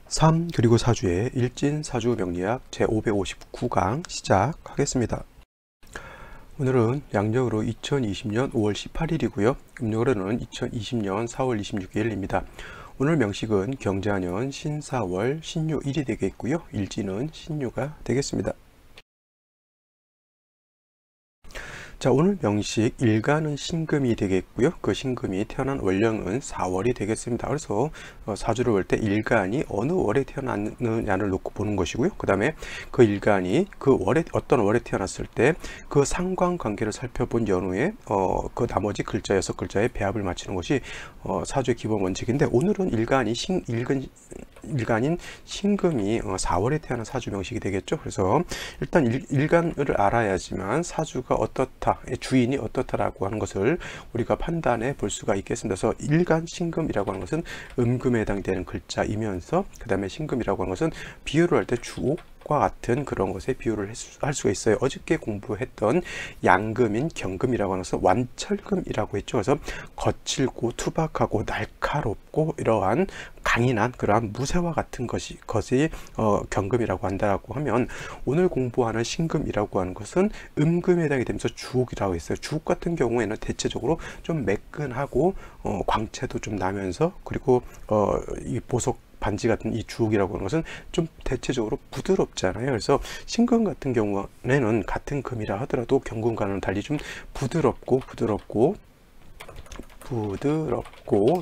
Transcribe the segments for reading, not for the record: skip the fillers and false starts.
3 그리고 4주의 일진사주 명리학 제559강 시작하겠습니다. 오늘은 양력으로 2020년 5월 18일이고요. 음력으로는 2020년 4월 26일입니다. 오늘 명식은 경자년 신사월 신유 1이 되겠고요. 일진은 신유가 되겠습니다. 자, 오늘 명식 일간은 신금이 되겠고요. 그 신금이 태어난 월령은 4월이 되겠습니다. 그래서 사주를 볼 때 일간이 어느 월에 태어났느냐를 놓고 보는 것이고요. 그 다음에 그 일간이 그 월에 어떤 월에 태어났을 때 그 상관관계를 살펴본 연후에 그 나머지 글자 6글자의 배합을 맞추는 것이 사주의 기본 원칙인데, 오늘은 일간인 신금이 4월에 태어난 사주 명식이 되겠죠. 그래서 일단 일간을 알아야지만 사주가 어떻다, 주인이 어떻다라고 하는 것을 우리가 판단해 볼 수가 있겠습니다. 그래서 일간 신금이라고 하는 것은 음금에 해당되는 글자이면서, 그 다음에 신금이라고 하는 것은 비유를 할 때 주옥과 같은 그런 것에 비유를 할 수가 있어요. 어저께 공부했던 양금인 경금이라고 하는 것은 완철금이라고 했죠. 그래서 거칠고 투박하고 날카롭고 이러한 강인한 그러한 무쇠와 같은 것이 경금이라고 한다라고 하면, 오늘 공부하는 신금이라고 하는 것은 음금에 해당이 되면서 주옥이라고 했어요. 주옥 같은 경우에는 대체적으로 좀 매끈하고 광채도 좀 나면서, 그리고 이 보석 반지 같은 이 주옥이라고 하는 것은 좀 대체적으로 부드럽잖아요. 그래서 신금 같은 경우에는 같은 금이라 하더라도 경금과는 달리 좀 부드럽고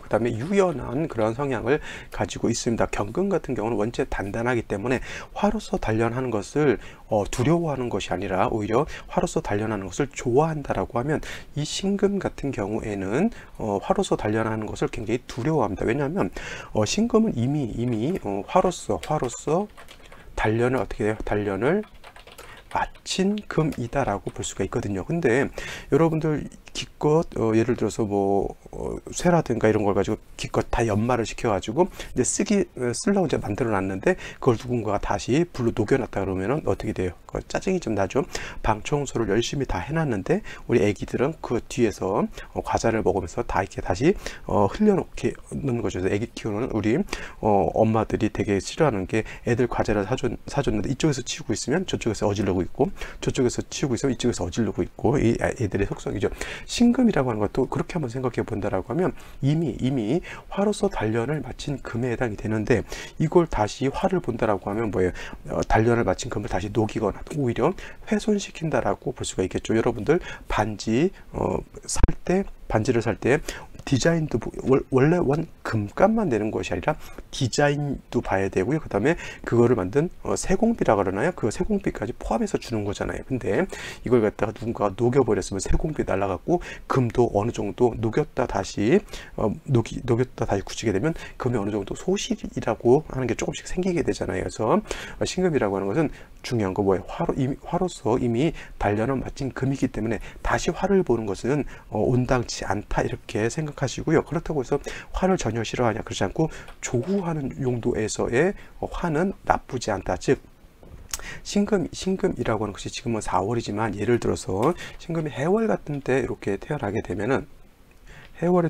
그 다음에 유연한 그런 성향을 가지고 있습니다. 경금 같은 경우는 원체 단단하기 때문에 화로서 단련하는 것을 두려워하는 것이 아니라 오히려 화로서 단련하는 것을 좋아한다라고 하면, 이 신금 같은 경우에는 화로서 단련하는 것을 굉장히 두려워합니다. 왜냐하면 신금은 이미 화로서 단련을 어떻게 해요? 단련을 마친 금이다라고 볼 수가 있거든요. 근데 여러분들 기껏 예를 들어서 쇠라든가 이런 걸 가지고 기껏 다 연마를 시켜가지고 이제 쓰려고 이제 만들어 놨는데, 그걸 누군가가 다시 불로 녹여놨다 그러면은 어떻게 돼요? 짜증이 좀 나죠. 방 청소를 열심히 다 해놨는데 우리 애기들은 그 뒤에서 과자를 먹으면서 다 이렇게 다시 흘려놓는 거죠. 그래서 애기 키우는 우리 엄마들이 되게 싫어하는 게, 애들 과자를 사줬는데 이쪽에서 치우고 있으면 저쪽에서 어지르고 있고, 저쪽에서 치우고 있으면 이쪽에서 어지르고 있고, 이 애들의 속성이죠. 신금이라고 하는 것도 그렇게 한번 생각해 본다라고 하면, 이미 화로서 단련을 마친 금에 해당이 되는데, 이걸 다시 화를 본다라고 하면 뭐예요? 단련을 마친 금을 다시 녹이거나 오히려 훼손시킨다라고 볼 수가 있겠죠. 여러분들 반지를 살 때 디자인도 원래 금값만 내는 것이 아니라 디자인도 봐야 되고요. 그 다음에 그거를 만든 세공비라 그러나요? 그 세공비까지 포함해서 주는 거잖아요. 근데 이걸 갖다가 누군가가 녹여버렸으면 세공비 날라갔고, 금도 어느 정도 녹였다 다시 굳히게 되면 금이 어느 정도 소실이라고 하는 게 조금씩 생기게 되잖아요. 그래서 신금이라고 하는 것은 중요한 거 뭐예요? 화로서 이미 단련을 마친 금이기 때문에 다시 화를 보는 것은 온당치 않다, 이렇게 생각하시고요. 그렇다고 해서 화를 전혀 싫어하냐, 그렇지 않고 조우하는 용도에서의 화는 나쁘지 않다. 즉 신금이라고 하는 것이 지금은 4월이지만, 예를 들어서 신금이 해월 같은 때 이렇게 태어나게 되면은, 해월에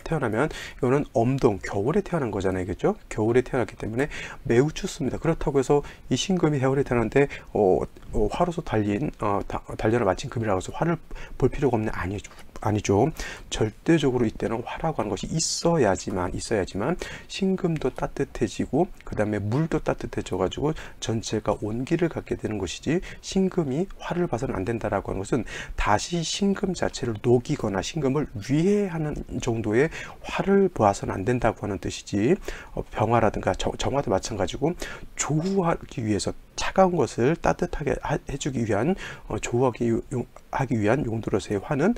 태어나면 이거는 엄동, 겨울에 태어난 거잖아요. 그죠? 겨울에 태어났기 때문에 매우 춥습니다. 그렇다고 해서 이 신금이 해월에 태어났는데 화로서 단련을 마친 금이라고 해서 화를 볼 필요가 없는, 아니죠. 절대적으로 이때는 화라고 하는 것이 있어야지만 신금도 따뜻해지고, 그 다음에 물도 따뜻해져 가지고 전체가 온기를 갖게 되는 것이지, 신금이 화를 봐서는 안 된다라고 하는 것은 다시 신금 자체를 녹이거나 신금을 위해하는 정도의 화를 보아서는 안 된다고 하는 뜻이지, 병화라든가 정화도 마찬가지고 조우하기 위해서 차가운 것을 따뜻하게 해주기 위한 조우하기 위한 용도로서의 화는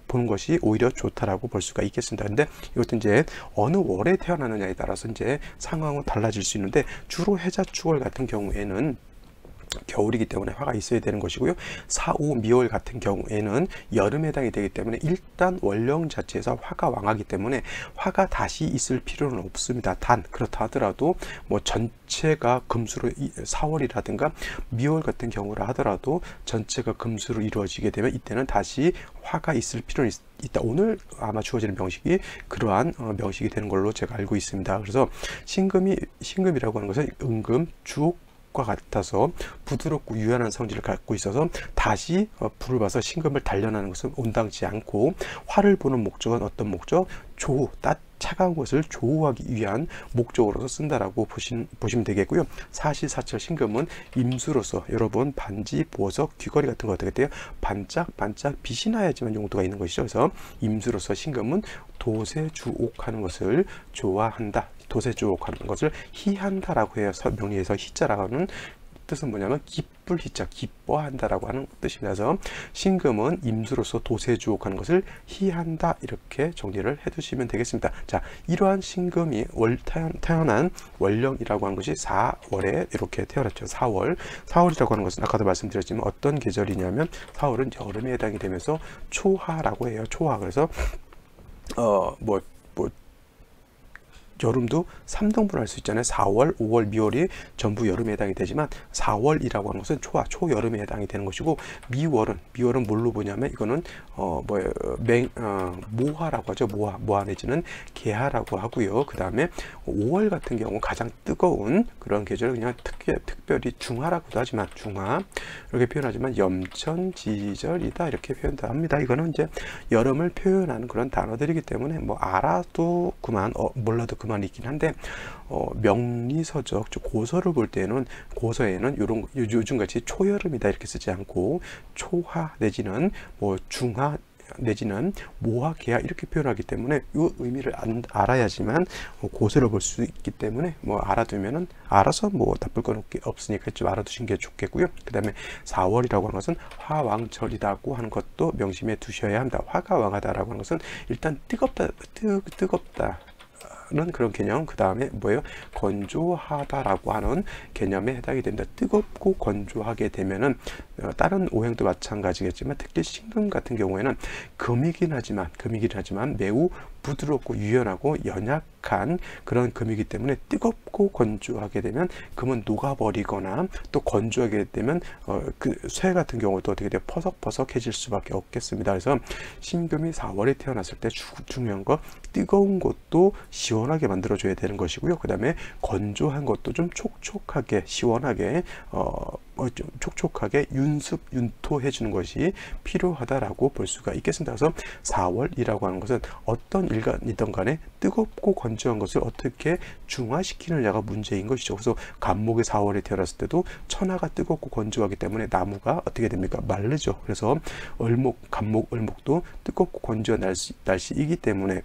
보는 것이 오히려 좋다라고 볼 수가 있겠습니다. 근데 이것도 이제 어느 월에 태어나느냐에 따라서 이제 상황은 달라질 수 있는데, 주로 해자축월 같은 경우에는 겨울이기 때문에 화가 있어야 되는 것이고요. 4, 5, 미월 같은 경우에는 여름에 해당이 되기 때문에 일단 원령 자체에서 화가 왕하기 때문에 화가 다시 있을 필요는 없습니다. 단 그렇다 하더라도 뭐 전체가 금수로 4월이라든가 미월 같은 경우라 하더라도 전체가 금수로 이루어지게 되면 이때는 다시 화가 있을 필요는 있다. 오늘 아마 주어지는 명식이 그러한 명식이 되는 걸로 제가 알고 있습니다. 그래서 신금이라고 하는 것은 은금, 주옥 같아서 부드럽고 유연한 성질을 갖고 있어서 다시 불을 봐서 신금을 단련하는 것은 온당치 않고, 화를 보는 목적은 어떤 목적? 조후, 차가운 것을 조우하기 위한 목적으로서 쓴다라고 보시면 되겠고요. 사시사철 신금은 임수로서 여러분 반지, 보석, 귀걸이 같은 거 어떻게 돼요? 반짝반짝 빛이 나야지만 용도가 있는 것이죠. 그래서 임수로서 신금은 도세주옥하는 것을 좋아한다. 도세주옥하는 것을 희한다라고 해요. 명리에서 희자라고 하는 뜻은 뭐냐면 기쁠 희자, 기뻐한다라고 하는 뜻입니다. 그래서 신금은 임수로서 도세주옥하는 것을 희한다, 이렇게 정리를 해두시면 되겠습니다. 자, 이러한 신금이 태어난 원령이라고 하는 것이 4월에 이렇게 태어났죠. 4월이라고 하는 것은 아까도 말씀드렸지만 어떤 계절이냐면 4월은 여름에 해당이 되면서 초하라고 해요. 초하. 그래서 여름도 3등분 할 수 있잖아요. 4월, 5월, 미월이 전부 여름에 해당이 되지만 4월이라고 하는 것은 초여름에 해당이 되는 것이고, 미월은 뭘로 보냐면 이거는 모하라고 하죠. 모하 내지는 개하라고 하고요. 그 다음에 5월 같은 경우 가장 뜨거운 그런 계절, 그냥 특별히 중하라고도 하지만 중하 이렇게 표현하지만 염천지절이다 이렇게 표현도 합니다. 이거는 이제 여름을 표현하는 그런 단어들이기 때문에 뭐 알아도 그만 몰라도 그만 있긴 한데, 명리서적 고서를 볼 때는 고서에는 요즘같이 초여름이다 이렇게 쓰지 않고 초하 내지는 뭐 중하 내지는 모하, 개하 이렇게 표현하기 때문에 이 의미를 알아야지만 고서를 볼 수 있기 때문에 뭐 알아두면은 알아서 뭐 나쁠 건 없으니까 좀 알아두신 게 좋겠고요. 그 다음에 4월이라고 하는 것은 화왕철이라고 하는 것도 명심해 두셔야 합니다. 화가 왕하다라고 하는 것은 일단 뜨겁다 는 그런 개념, 그 다음에 뭐예요? 건조하다라고 하는 개념에 해당이 됩니다. 뜨겁고 건조하게 되면은 다른 오행도 마찬가지겠지만 특히 신금 같은 경우에는 금이긴 하지만 매우 부드럽고 유연하고 연약한 그런 금이기 때문에 뜨겁고 건조하게 되면 금은 녹아버리거나 또 건조하게 되면 그 쇠 같은 경우도 어떻게 돼요? 퍼석퍼석해질 수밖에 없겠습니다. 그래서 신금이 4월에 태어났을 때 중요한 거, 뜨거운 것도 시원하게 만들어줘야 되는 것이고요. 그 다음에 건조한 것도 좀 촉촉하게 시원하게 좀 촉촉하게 윤토해 주는 것이 필요하다라고 볼 수가 있겠습니다. 그래서 4월이라고 하는 것은 어떤 일간이든 간에 뜨겁고 건조한 것을 어떻게 중화시키느냐가 문제인 것이죠. 그래서 간목이 4월에 태어났을 때도 천하가 뜨겁고 건조하기 때문에 나무가 어떻게 됩니까? 마르죠. 그래서 간목, 을목도 뜨겁고 건조한 날씨이기 때문에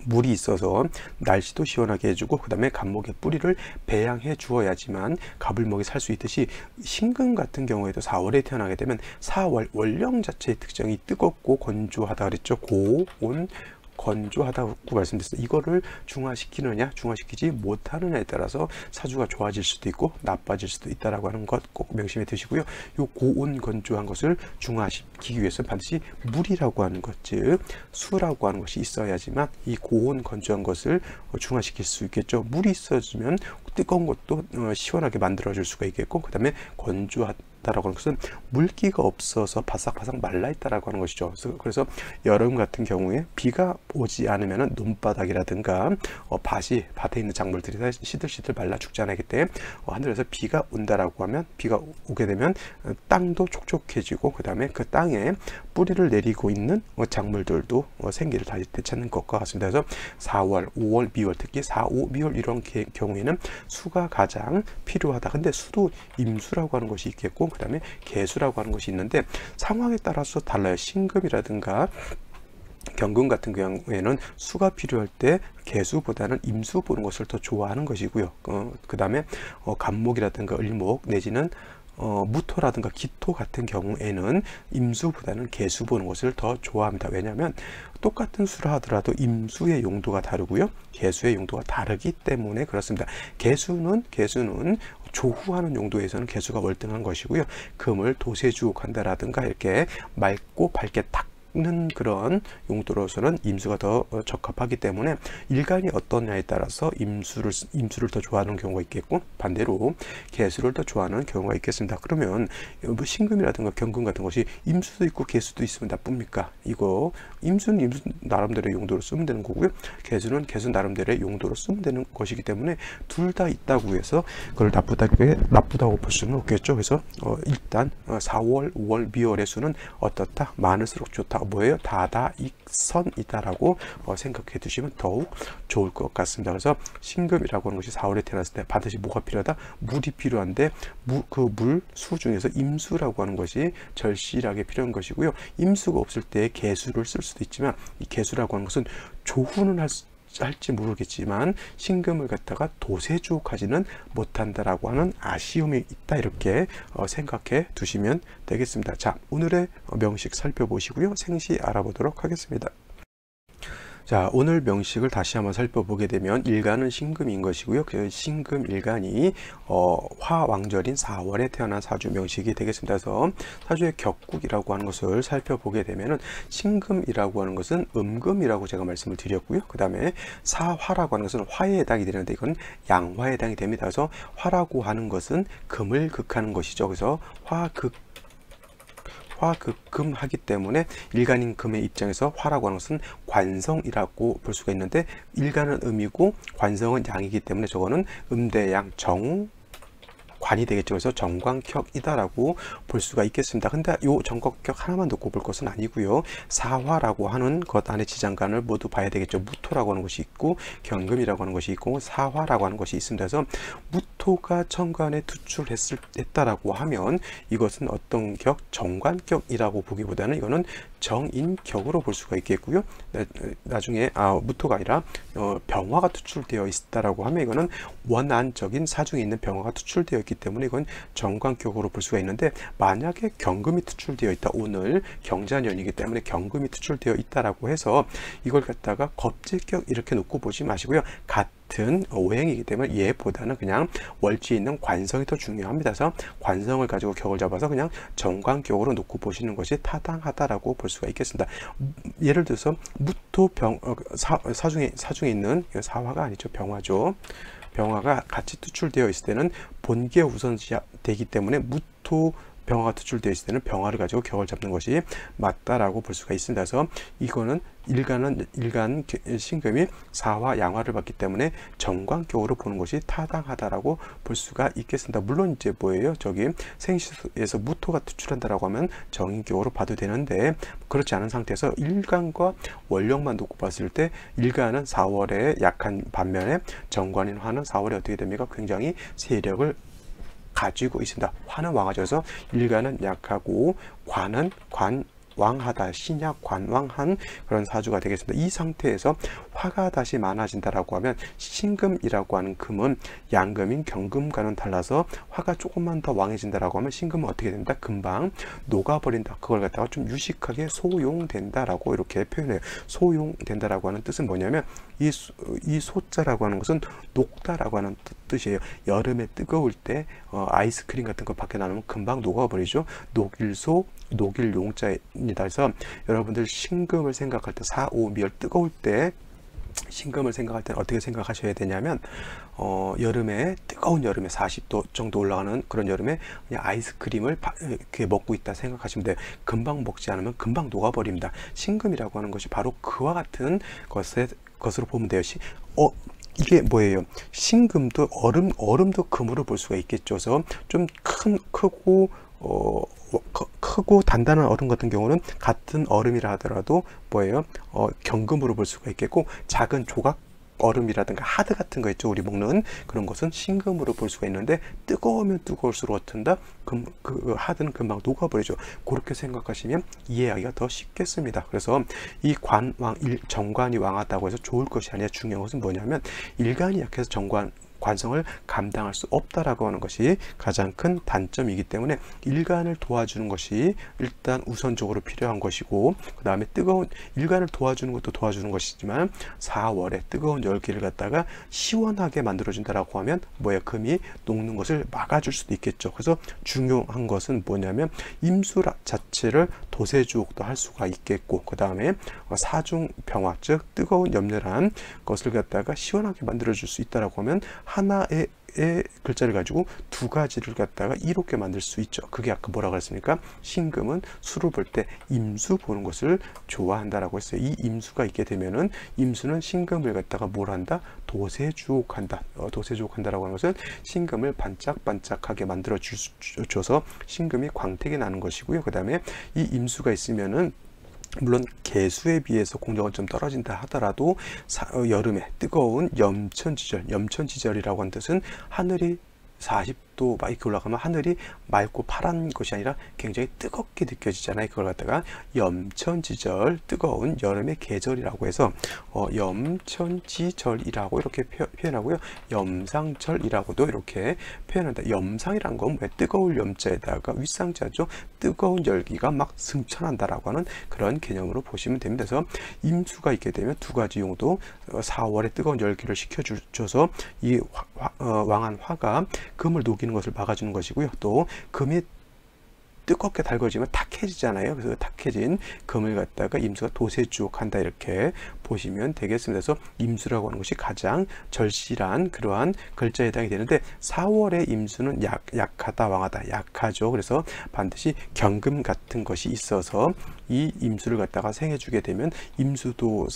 물이 있어서 날씨도 시원하게 해주고, 그 다음에 간목의 뿌리를 배양해 주어야지만 가불목이 살 수 있듯이 신금 같은 경우에도 4월에 태어나게 되면 4월 원령 자체의 특징이 뜨겁고 건조하다 그랬죠. 고온 건조하다고 말씀드렸어요. 이거를 중화시키느냐 중화시키지 못하느냐에 따라서 사주가 좋아질 수도 있고 나빠질 수도 있다라고 하는 것 꼭 명심해 두시고요. 요 고온 건조한 것을 중화시키기 위해서 반드시 물이라고 하는 것, 즉 수라고 하는 것이 있어야지만 이 고온 건조한 것을 중화시킬 수 있겠죠. 물이 있어주면 뜨거운 것도 시원하게 만들어 줄 수가 있겠고, 그 다음에 건조하다라고 하는 것은 물기가 없어서 바삭바삭 말라 있다라고 하는 것이죠. 그래서 여름 같은 경우에 비가 오지 않으면 논바닥이라든가 밭에 있는 작물들이 다 시들시들 말라 죽지 않기 때문에 하늘에서 비가 온다라고 하면, 비가 오게 되면 땅도 촉촉해지고, 그 다음에 그 땅에 뿌리를 내리고 있는 작물들도 생기를 다시 되찾는 것과 같습니다. 그래서 4월, 5월, 미월, 특히 4, 5, 미월 이런 경우에는 수가 가장 필요하다. 근데 수도 임수라고 하는 것이 있겠고, 그 다음에 개수라고 하는 것이 있는데 상황에 따라서 달라요. 신금이라든가 경금 같은 경우에는 수가 필요할 때 개수보다는 임수 보는 것을 더 좋아하는 것이고요. 그 다음에 간목이라든가 을목 내지는 무토라든가 기토 같은 경우에는 임수보다는 개수 보는 것을 더 좋아합니다. 왜냐하면 똑같은 수를 하더라도 임수의 용도가 다르고요, 개수의 용도가 다르기 때문에 그렇습니다. 개수는 조후하는 용도에서는 개수가 월등한 것이고요. 금을 도세주옥한다라든가 이렇게 맑고 밝게 닦는 그런 용도로서는 임수가 더 적합하기 때문에 일간이 어떠냐에 따라서 임수를 더 좋아하는 경우가 있겠고, 반대로 개수를 더 좋아하는 경우가 있겠습니다. 그러면 뭐 신금이라든가 경금 같은 것이 임수도 있고 개수도 있으면 나쁩니까? 이거 임수는 임수 나름대로의 용도로 쓰면 되는 거고요. 개수는 개수 나름대로의 용도로 쓰면 되는 것이기 때문에 둘 다 있다고 해서 그걸 나쁘다고 볼 수는 없겠죠. 그래서 일단 4월, 5월, 미월의 수는 어떻다? 많을수록 좋다. 뭐예요? 다다익선이다라고 생각해 두시면 더욱 좋을 것 같습니다. 그래서 신금이라고 하는 것이 4월에 태어났을 때 반드시 뭐가 필요하다? 물이 필요한데 그 물 수 중에서 임수라고 하는 것이 절실하게 필요한 것이고요. 임수가 없을 때 개수를 쓸 수도 있지만 이 개수라고 하는 것은 조후는 할지 모르겠지만 신금을 갖다가 도세주옥하지는 못한다라고 하는 아쉬움이 있다, 이렇게 생각해 두시면 되겠습니다. 자, 오늘의 명식 살펴보시고요. 생시 알아보도록 하겠습니다. 자, 오늘 명식을 다시 한번 살펴보게 되면 일간은 신금인 것이고요. 그 신금 일간이 화왕절인 4월에 태어난 사주 명식이 되겠습니다. 그래서 사주의 격국이라고 하는 것을 살펴보게 되면은 신금이라고 하는 것은 음금이라고 제가 말씀을 드렸고요. 그 다음에 사화라고 하는 것은 화에 해당이 되는데 이건 양화에 해당이 됩니다. 그래서 화라고 하는 것은 금을 극하는 것이죠. 그래서 화극금하기 때문에 일간인 금의 입장에서 화라고 하는 것은 관성이라고 볼 수가 있는데, 일간은 음이고 관성은 양이기 때문에 저거는 음대양 관이 되겠죠. 그래서 정광격이다라고 볼 수가 있겠습니다. 근데 이 정광격 하나만 놓고 볼 것은 아니고요. 사화라고 하는 것 안에 지장간을 모두 봐야 되겠죠. 무토라고 하는 것이 있고 경금이라고 하는 것이 있고 사화라고 하는 것이 있습니다. 그래서 무토가 천간에 투출했다라고 하면 이것은 어떤 격? 정관격이라고 보기보다는 이거는 정인격으로 볼 수가 있겠고요. 나중에 무토가 아니라 병화가 투출되어 있다라고 하면 이거는 원안적인 사중에 있는 병화가 투출되어 있기 때문에 이건 정관격으로 볼 수가 있는데, 만약에 경금이 투출되어 있다, 오늘 경자년이기 때문에 경금이 투출되어 있다라고 해서 이걸 갖다가 겁재격 이렇게 놓고 보지 마시고요. 같은 오행이기 때문에 얘보다는 그냥 월지에 있는 관성이 더 중요합니다. 그래서 관성을 가지고 격을 잡아서 그냥 정관격으로 놓고 보시는 것이 타당하다라고 볼 수가 있겠습니다. 예를 들어서 무토 사중에 있는 사화가 아니죠, 병화죠. 병화가 같이 투출되어 있을 때는 본계 우선시되기 때문에 무토 병화가 투출되어 있을 때는 병화를 가지고 격을 잡는 것이 맞다라고 볼 수가 있습니다. 그래서 이거는 일간 신금이 사화 양화를 받기 때문에 정관격으로 보는 것이 타당하다라고 볼 수가 있겠습니다. 물론 이제 뭐예요? 저기 생시에서 무토가 투출한다라고 하면 정인격으로 봐도 되는데, 그렇지 않은 상태에서 일간과 원력만 놓고 봤을 때 일간은 4월에 약한 반면에 정관인 화는 4월에 어떻게 됩니까? 굉장히 세력을 가지고 있습니다. 화는 왕하셔서 일간은 약하고 관은 왕하다, 신약 관왕한 그런 사주가 되겠습니다. 이 상태에서 화가 다시 많아진다라고 하면 신금이라고 하는 금은 양금인 경금과는 달라서 화가 조금만 더 왕해진다라고 하면 신금은 어떻게 된다? 금방 녹아버린다. 그걸 갖다가 좀 유식하게 소용된다라고 이렇게 표현해요. 소용된다라고 하는 뜻은 뭐냐면 이 소자라고 하는 것은 녹다라고 하는 뜻이에요. 여름에 뜨거울 때 아이스크림 같은 거 밖에 나누면 금방 녹아버리죠. 녹일소, 녹일용자입니다. 그래서 여러분들 신금을 생각할 때 4, 5, 미월 뜨거울 때 신금을 생각할 때는 어떻게 생각하셔야 되냐면 여름에 뜨거운 여름에 40도 정도 올라가는 그런 여름에 그냥 아이스크림을 이렇게 먹고 있다 생각하시면 돼요. 금방 먹지 않으면 금방 녹아버립니다. 신금이라고 하는 것이 바로 그와 같은 것으로 보면 돼요. 이게 뭐예요? 신금도 얼음도 금으로 볼 수가 있겠죠. 그래서 좀 크고 단단한 얼음 같은 경우는 같은 얼음이라 하더라도 뭐예요? 경금으로 볼 수가 있겠고, 작은 조각 얼음이라든가 하드 같은 거 있죠, 우리 먹는 그런 것은 신금으로 볼 수가 있는데, 뜨거우면 뜨거울수록 어떤다? 그 하드는 금방 녹아버리죠. 그렇게 생각하시면 이해하기가 더 쉽겠습니다. 그래서 이 정관이 왕하다고 해서 좋을 것이 아니라 중요한 것은 뭐냐면 일간이 약해서 관성을 감당할 수 없다라고 하는 것이 가장 큰 단점이기 때문에 일간을 도와주는 것이 일단 우선적으로 필요한 것이고, 그 다음에 뜨거운 일간을 도와주는 것도 도와주는 것이지만 4월에 뜨거운 열기를 갖다가 시원하게 만들어준다라고 하면 뭐야, 금이 녹는 것을 막아줄 수도 있겠죠. 그래서 중요한 것은 뭐냐면 임수 자체를 도세주옥도 할 수가 있겠고, 그 다음에 사중병화, 즉 뜨거운 염려란 것을 갖다가 시원하게 만들어줄 수 있다라고 하면 하나의 글자를 가지고 두 가지를 갖다가 이롭게 만들 수 있죠. 그게 아까 뭐라고 그랬습니까? 신금은 수를 볼 때 임수 보는 것을 좋아한다라고 했어요. 이 임수가 있게 되면은 임수는 신금을 갖다가 뭘 한다? 도세주옥한다. 도세주옥한다라고 하는 것은 신금을 반짝반짝하게 만들어 줘서 신금이 광택이 나는 것이고요. 그 다음에 이 임수가 있으면은 물론 개수에 비해서 공정은 좀 떨어진다 하더라도 여름에 뜨거운 염천지절이라고 하는 뜻은 하늘이 40도 막 이렇게 올라가면 하늘이 맑고 파란 것이 아니라 굉장히 뜨겁게 느껴지잖아요. 그걸 갖다가 염천지절, 뜨거운 여름의 계절이라고 해서 염천지절이라고 이렇게 표현하고요. 염상철이라고도 이렇게 표현한다. 염상이란 건 왜 뜨거울 염자에다가 윗상자죠. 뜨거운 열기가 막 승천한다라고 하는 그런 개념으로 보시면 됩니다. 그래서 임수가 있게 되면 두 가지 용도, 4월에 뜨거운 열기를 식혀줘서 이 왕한 화가 금을 녹이는 것을 막아주는 것이고요. 또 금이 뜨겁게 달궈지면 탁해지잖아요. 그래서 탁해진 금을 갖다가 임수가 도세주옥한다, 이렇게 보시면 되겠습니다. 그래서 임수라고 하는 것이 가장 절실한 그러한 글자에 해당이 되는데 4월의 임수는 약하다, 왕하다, 약하죠. 그래서 반드시 경금 같은 것이 있어서 이 임수를 갖다가 생해주게 되면 임수도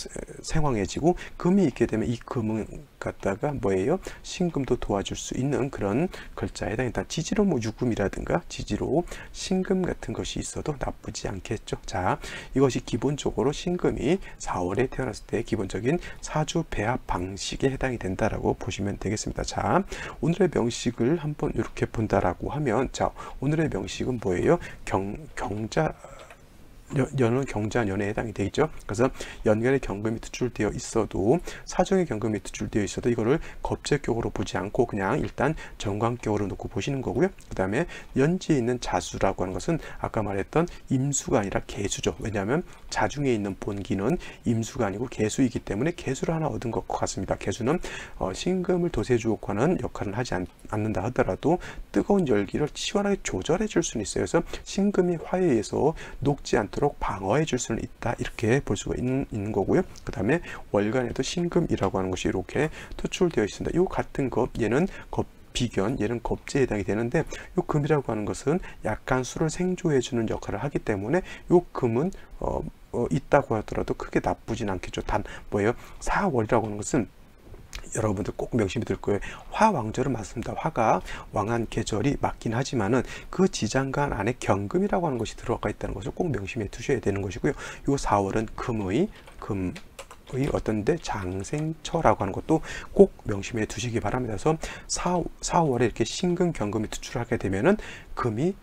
생황해지고, 금이 있게 되면 이 금은 갖다가 뭐예요? 신금도 도와줄 수 있는 그런 글자에 해당한다. 지지로 뭐 유금이라든가 지지로 신금 같은 것이 있어도 나쁘지 않겠죠. 자, 이것이 기본적으로 신금이 4월에 태어났을 때 기본적인 사주 배합 방식에 해당이 된다라고 보시면 되겠습니다. 자, 오늘의 명식을 한번 이렇게 본다라고 하면, 자, 오늘의 명식은 뭐예요? 연은 경자년에 해당이 되겠죠. 그래서 연간에 경금이 투출되어 있어도, 사정에 경금이 투출되어 있어도 이거를 겁재격으로 보지 않고 그냥 일단 정관격으로 놓고 보시는 거고요. 그 다음에 연지에 있는 자수라고 하는 것은 아까 말했던 임수가 아니라 개수죠. 왜냐하면 자중에 있는 본기는 임수가 아니고 개수이기 때문에 개수를 하나 얻은 것과 같습니다. 개수는 신금을 도세주옥하는 역할을 하지 않는다 하더라도 뜨거운 열기를 시원하게 조절해 줄 수는 있어요. 그래서 신금이 화에 의해서 녹지 않도록 방어해 줄 수는 있다, 이렇게 볼 수가 있는 거고요. 그 다음에 월간에도 신금이라고 하는 것이 이렇게 투출되어 있습니다. 이 같은 것, 얘는 비견, 얘는 겁재에 해당이 되는데, 이 금이라고 하는 것은 약간 수를 생조해 주는 역할을 하기 때문에 이 금은 있다고 하더라도 크게 나쁘진 않겠죠. 단 뭐예요? 4월이라고 하는 것은 여러분들 꼭 명심이 들 거예요. 화왕절은 맞습니다. 화가 왕한 계절이 맞긴 하지만은 그 지장간 안에 경금이라고 하는 것이 들어가 있다는 것을 꼭 명심해 두셔야 되는 것이고요. 요 4월은 금의 어떤데 장생처라고 하는 것도 꼭 명심해 두시기 바랍니다. 그래서 4월에 이렇게 신금 경금이 투출하게 되면은 금이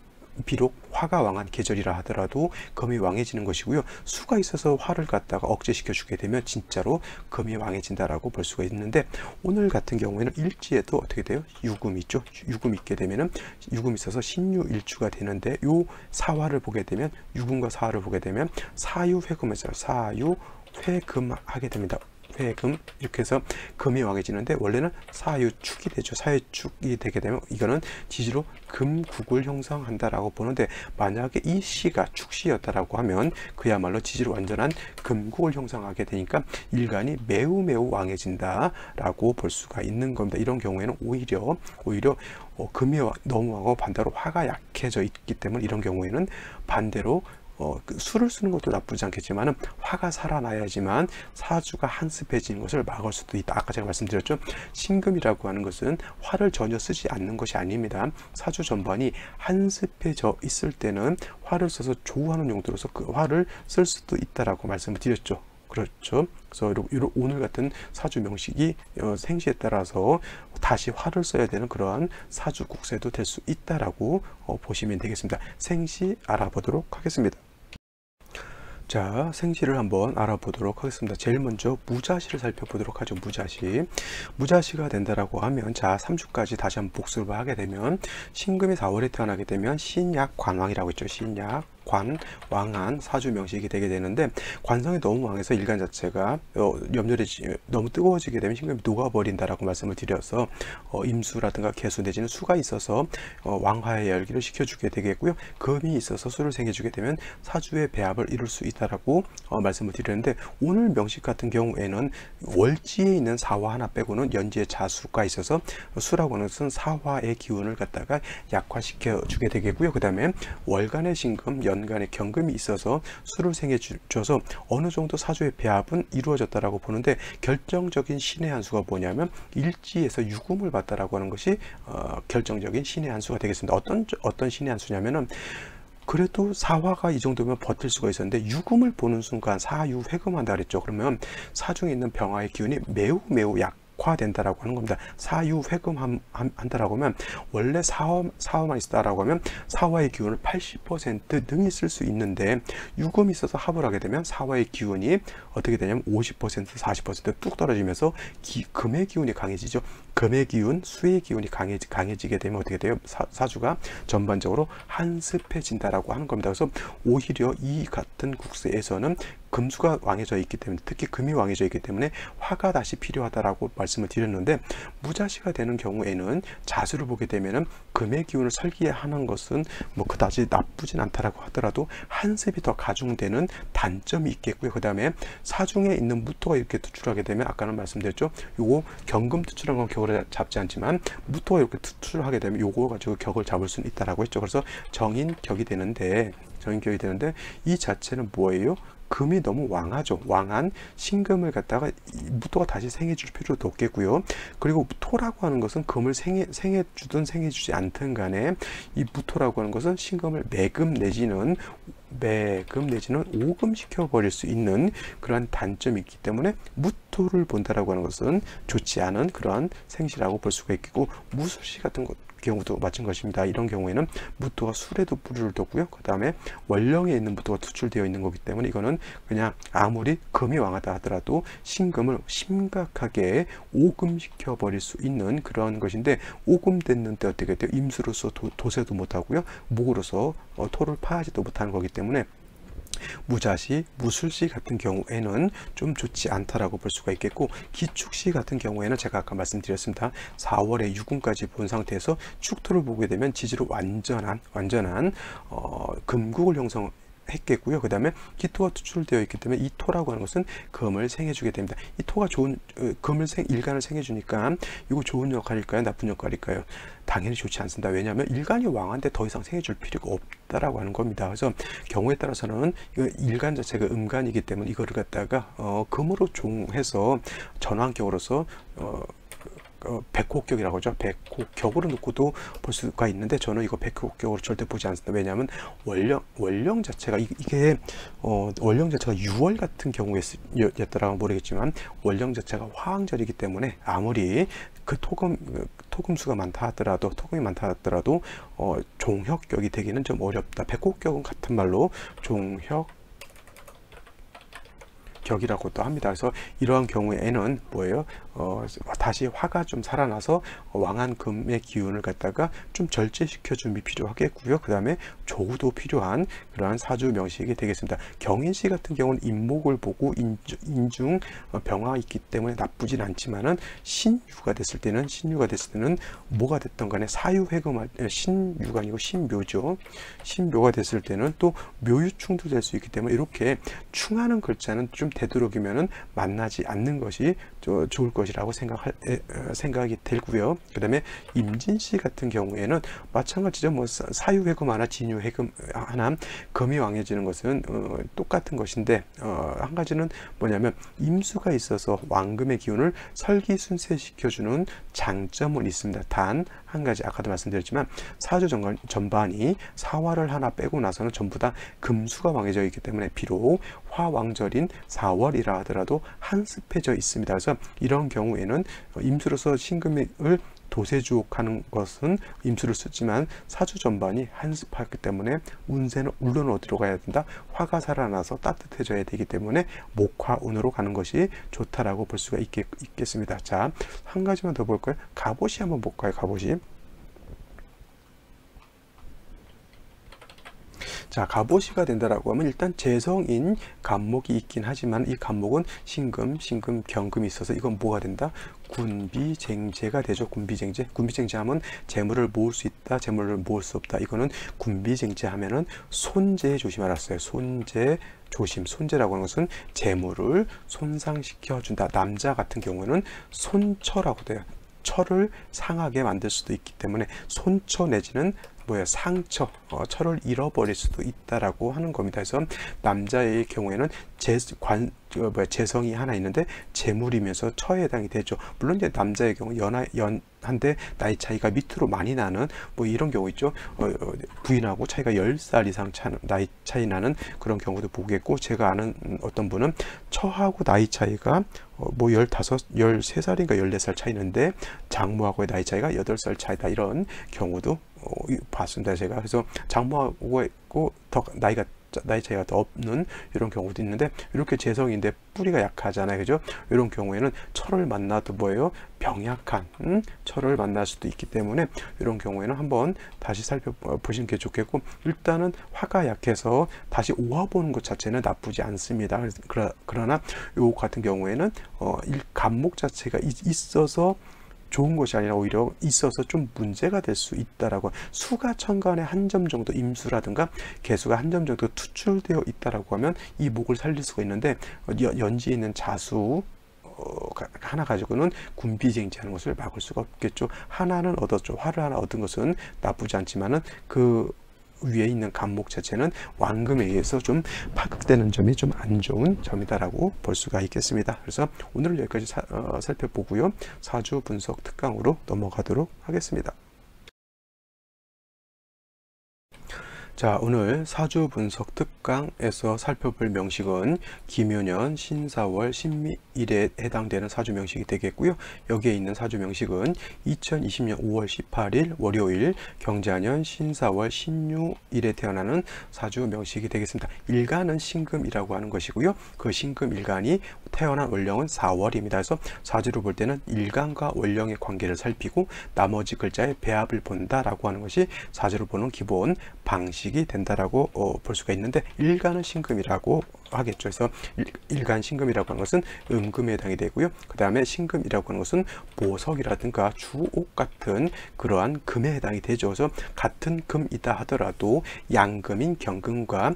비록 화가 왕한 계절이라 하더라도 금이 왕해지는 것이고요. 수가 있어서 화를 갖다가 억제시켜 주게 되면 진짜로 금이 왕해진다라고 볼 수가 있는데, 오늘 같은 경우에는 일지에도 어떻게 돼요? 유금이 있죠. 유금이 있게 되면은 유금이 있어서 신유일주가 되는데, 요 사화를 보게 되면, 유금과 사화를 보게 되면 사유회금에서 사유회금 하게 됩니다. 회금, 이렇게 해서 금이 왕해지는데, 원래는 사유축이 되죠. 사유축이 되게 되면 이거는 지지로 금국을 형성한다라고 보는데, 만약에 이 시가 축시였다라고 하면 그야말로 지지로 완전한 금국을 형성하게 되니까 일간이 매우 왕해진다라고 볼 수가 있는 겁니다. 이런 경우에는 오히려 금이 너무 왕하고 반대로 화가 약해져 있기 때문에, 이런 경우에는 반대로 수를 쓰는 것도 나쁘지 않겠지만 화가 살아나야지만 사주가 한습해지는 것을 막을 수도 있다. 아까 제가 말씀드렸죠. 신금이라고 하는 것은 화를 전혀 쓰지 않는 것이 아닙니다. 사주 전반이 한습해져 있을 때는 화를 써서 조우하는 용도로서 그 화를 쓸 수도 있다라고 말씀을 드렸죠. 그렇죠. 그래서 오늘 같은 사주 명식이 생시에 따라서 다시 화를 써야 되는 그러한 사주 국세도 될 수 있다라고 보시면 되겠습니다. 생시 알아보도록 하겠습니다. 자, 생시를 한번 알아보도록 하겠습니다. 제일 먼저 무자시를 살펴보도록 하죠. 무자시. 무자시가 된다라고 하면, 자, 3주까지 다시 한번 복습을 하게 되면, 신금이 4월에 태어나게 되면 신약 관왕이라고 했죠. 신약 관, 왕한, 사주 명식이 되게 되는데, 관성이 너무 왕해서 일간 자체가 염려되지, 너무 뜨거워지게 되면 신금이 녹아버린다라고 말씀을 드려서 임수라든가 개수 내지는 수가 있어서 왕화의 열기를 식혀주게 되겠고요. 금이 있어서 수를 생겨주게 되면 사주의 배합을 이룰 수 있다라고 말씀을 드렸는데, 오늘 명식 같은 경우에는 월지에 있는 사화 하나 빼고는 연지에 자수가 있어서 수라고 하는 것은 사화의 기운을 갖다가 약화시켜 주게 되겠고요. 그 다음에 월간의 신금, 연간의 경금이 있어서 수를 생겨줘서 어느 정도 사주의 배합은 이루어졌다라고 보는데, 결정적인 신의 한 수가 뭐냐면 일지에서 유금을 받다라고 하는 것이 결정적인 신의 한 수가 되겠습니다. 어떤 신의 한 수냐면은, 그래도 사화가 이 정도면 버틸 수가 있었는데 유금을 보는 순간 사유회금한다 그랬죠. 그러면 사중에 있는 병화의 기운이 매우 약화된다라고 하는 겁니다. 사유회금 한다라고 하면, 원래 사화만 있다라고 하면 사화의 기운을 80% 능히 쓸 수 있는데, 유금이 있어서 합을 하게 되면 사화의 기운이 어떻게 되냐면 50% 40% 뚝 떨어지면서 금의 기운이 강해지죠. 금의 기운, 수의 기운이 강해지게 되면 어떻게 돼요? 사주가 전반적으로 한습해진다라고 하는 겁니다. 그래서 오히려 이 같은 국세에서는 금수가 왕해져 있기 때문에, 특히 금이 왕해져 있기 때문에 화가 다시 필요하다라고 말씀을 드렸는데, 무자시가 되는 경우에는 자수를 보게 되면은 금의 기운을 설계하는 것은 뭐 그다지 나쁘진 않다라고 하더라도 한습이 더 가중되는 단점이 있겠고요. 그 다음에 사중에 있는 무토가 이렇게 투출하게 되면, 아까는 말씀드렸죠. 요거 경금 투출한 건 격을 잡지 않지만 무토가 이렇게 투출하게 되면 요거 가지고 격을 잡을 수는 있다라고 했죠. 그래서 정인격이 되는데 이 자체는 뭐예요? 금이 너무 왕하죠. 왕한 신금을 갖다가 무토가 다시 생해줄 필요도 없겠고요. 그리고 토라고 하는 것은 금을 생해주든 생해주지 않든 간에 이 무토라고 하는 것은 신금을 매금 내지는 오금 시켜버릴 수 있는 그러한 단점이 있기 때문에 무토를 본다라고 하는 것은 좋지 않은 그러한 생시라고 볼 수가 있겠고, 무술시 같은 경우도 마찬가지입니다. 이런 경우에는 무토가 술에도 뿌리를 뒀고요. 그 다음에 월령에 있는 무토가 투출되어 있는 거기 때문에 이거는 그냥 아무리 금이 왕하다 하더라도 신금을 심각하게 오금시켜 버릴 수 있는 그런 것인데, 오금됐는데 어떻게 돼요? 임수로서 도세도 못하고요. 목으로서 토를 파하지도 못하는 거기 때문에 무자시, 무술시 같은 경우에는 좀 좋지 않다라고 볼 수가 있겠고, 기축시 같은 경우에는 제가 아까 말씀드렸습니다. 4월에 유금까지 본 상태에서 축토를 보게 되면 지지로 완전한 금국을 했겠고요. 그 다음에 기토가 투출되어 있기 때문에 이 토라고 하는 것은 금을 생해주게 됩니다. 이 토가 좋은 일간을 생해주니까 이거 좋은 역할일까요? 나쁜 역할일까요? 당연히 좋지 않습니다. 왜냐하면 일간이 왕한데 더 이상 생해줄 필요가 없다라고 하는 겁니다. 그래서 경우에 따라서는 일간 자체가 음간이기 때문에 이거를 갖다가 금으로 종해서 전환격으로서 백호격이라고 하죠. 백호격으로 놓고도 볼 수가 있는데, 저는 이거 백호격으로 절대 보지 않습니다. 왜냐하면 월령 자체가 이게 월령 자체가 6월 같은 경우였더라고 모르겠지만, 월령 자체가 화왕절이기 때문에 아무리 그 토금수가 많다 하더라도, 토금이 많다 하더라도 종혁격이 되기는 좀 어렵다. 백호격은 같은 말로 격이라고도 합니다. 그래서 이러한 경우에는 뭐예요? 다시 화가 좀 살아나서 왕한 금의 기운을 갖다가 좀 절제시켜 줌이 필요하겠고요. 그 다음에 조우도 필요한 그러한 사주 명식이 되겠습니다. 경인시 같은 경우는 인목을 보고 인중 병화 있기 때문에 나쁘진 않지만은 신유가 됐을 때는 뭐가 됐던 간에 사유회금할 신유가 아니고 신묘죠. 신묘가 됐을 때는 또 묘유충도 될 수 있기 때문에, 이렇게 충하는 글자는 좀 되도록이면은 만나지 않는 것이 좋을 것이라고 생각이 들고요. 그 다음에 임진시 같은 경우에는 마찬가지죠. 뭐 사유회금 하나, 진유회금 하나, 금이 왕해지는 것은 똑같은 것인데, 한 가지는 뭐냐면 임수가 있어서 왕금의 기운을 설기순세시켜주는 장점은 있습니다. 단 한 가지, 아까도 말씀드렸지만 사주 전반이 사화를 하나 빼고 나서는 전부 다 금수가 왕해져 있기 때문에 비록 화왕절인 4월이라 하더라도 한습해져 있습니다. 그래서 이런 경우에는 임수로서 신금을 도세주옥하는 것은 임수를 쓰지만 사주 전반이 한습하기 때문에 운세는 물론 어디로 가야 된다? 화가 살아나서 따뜻해져야 되기 때문에 목화운으로 가는 것이 좋다라고 볼 수가 있겠습니다. 자, 한 가지만 더 볼까요? 갑옷이 한번 볼까요? 갑옷이. 자, 갑오시가 된다라고 하면 일단 재성인 간목이 있긴 하지만 이 간목은 신금, 경금이 있어서 이건 뭐가 된다? 군비쟁제가 되죠. 군비쟁제. 군비쟁제하면 재물을 모을 수 있다, 재물을 모을 수 없다. 이거는 군비쟁제하면은 손재 조심하랐어요. 손재 조심. 손재라고 하는 것은 재물을 손상시켜 준다. 남자 같은 경우에는 손처라고 돼요. 처를 상하게 만들 수도 있기 때문에 손처 내지는 상처, 처를 잃어버릴 수도 있다라고 하는 겁니다. 그래서 남자의 경우에는 재성이 하나 있는데 재물이면서 처에 해당이 되죠. 물론 이제 남자의 경우 연한데 나이 차이가 밑으로 많이 나는 이런 경우 있죠. 부인하고 차이가 10살 이상 나이 차이 나는 그런 경우도 보겠고, 제가 아는 어떤 분은 처하고 나이 차이가 13살인가 14살 차이는데 장모하고의 나이 차이가 8살 차이다, 이런 경우도 봤습니다. 제가. 그래서 장모하고 있고 더 나이 차이가 더 없는 이런 경우도 있는데, 이렇게 재성인데 뿌리가 약하잖아요. 그죠? 이런 경우에는 철을 만나도 병약한 철을 만날 수도 있기 때문에 이런 경우에는 한번 다시 살펴보시는 게 좋겠고, 일단은 화가 약해서 다시 오화보는 것 자체는 나쁘지 않습니다. 그러나 요 같은 경우에는 간목 자체가 있어서 좋은 것이 아니라 오히려 있어서 좀 문제가 될 수 있다라고, 수가 천간에 한 점 정도 임수라든가 개수가 한 점 정도 투출되어 있다라고 하면 이 목을 살릴 수가 있는데, 연지에 있는 자수 하나 가지고는 군비쟁제하는 것을 막을 수가 없겠죠. 하나는 얻었죠. 화를 하나 얻은 것은 나쁘지 않지만은 그 위에 있는 간목 자체는 완금에 의해서 좀 파극되는 점이 좀 안 좋은 점이다라고 볼 수가 있겠습니다. 그래서 오늘은 여기까지 살펴보고요. 사주 분석 특강으로 넘어가도록 하겠습니다. 자, 오늘 사주 분석 특강에서 살펴볼 명식은 김효년, 신사월, 신미일에 해당되는 사주 명식이 되겠고요. 여기에 있는 사주 명식은 2020년 5월 18일 월요일 경자년 신사월 신유일에 태어나는 사주 명식이 되겠습니다. 일간은 신금이라고 하는 것이고요. 그 신금 일간이 태어난 월령은 4월입니다. 그래서 사주로 볼 때는 일간과 월령의 관계를 살피고 나머지 글자의 배합을 본다라고 하는 것이 사주로 보는 기본 방식이 된다라고 볼 수가 있는데, 일간은 신금이라고 하겠죠. 그래서 일간 신금이라고 하는 것은 음금에 해당이 되고요. 그 다음에 신금이라고 하는 것은 보석이라든가 주옥 같은 그러한 금에 해당이 되죠. 그래서 같은 금이다 하더라도 양금인 경금과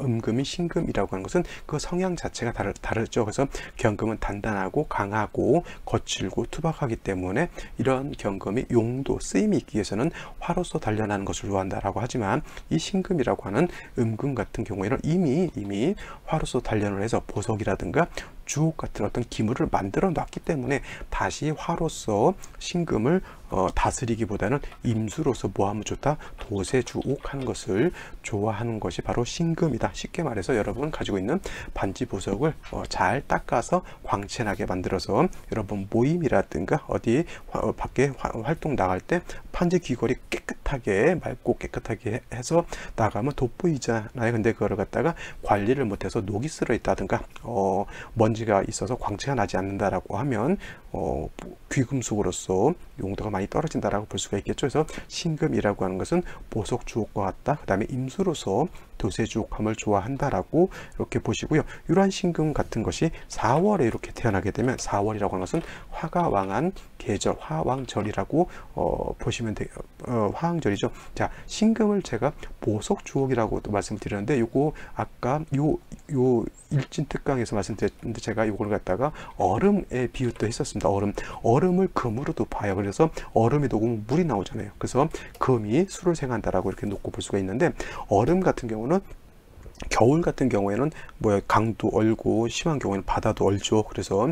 음금인 신금이라고 하는 것은 그 성향 자체가 다르죠. 그래서 경금은 단단하고 강하고 거칠고 투박하기 때문에 이런 경금이 용도, 쓰임이 있기 위해서는 화로서 단련하는 것을 좋아한다라고 하지만, 이 신금이라고 하는 음금 같은 경우에는 이미 화로서 단련을 해서 보석이라든가 주옥 같은 어떤 기물을 만들어 놨기 때문에 다시 화로서 신금을 다스리기보다는 임수로서 뭐하면 좋다? 도세주옥하는 것을 좋아하는 것이 바로 신금이다. 쉽게 말해서 여러분 가지고 있는 반지 보석을 잘 닦아서 광채나게 만들어서 여러분 모임이라든가 어디 밖에 활동 나갈 때 반지 귀걸이 깨끗하게 맑고 깨끗하게 해서 나가면 돋보이잖아요. 근데 그거를 갖다가 관리를 못해서 녹이 쓸어 있다든가 먼지가 있어서 광채가 나지 않는다라고 하면 귀금속으로서 용도가 많이 떨어진다라고 볼 수가 있겠죠. 그래서 신금이라고 하는 것은 보석 주옥과 같다. 그 다음에 임수로서 도세주옥함을 좋아한다라고 이렇게 보시고요. 이러한 신금 같은 것이 4월에 이렇게 태어나게 되면, 4월이라고 하는 것은 화가 왕한 계절, 화왕절이라고 보시면 돼요. 화왕절이죠. 자, 신금을 제가 보석 주옥이라고도 말씀드렸는데, 요거 아까 요 일진 특강에서 말씀드렸는데 제가 요걸 갖다가 얼음에 비유도 했었습니다. 얼음을 금으로도 봐요. 그래서 얼음이 녹으면 물이 나오잖아요. 그래서 금이 수를 생한다라고 이렇게 놓고 볼 수가 있는데, 얼음 같은 경우는 겨울 같은 경우에는 강도 얼고 심한 경우에는 바다도 얼죠. 그래서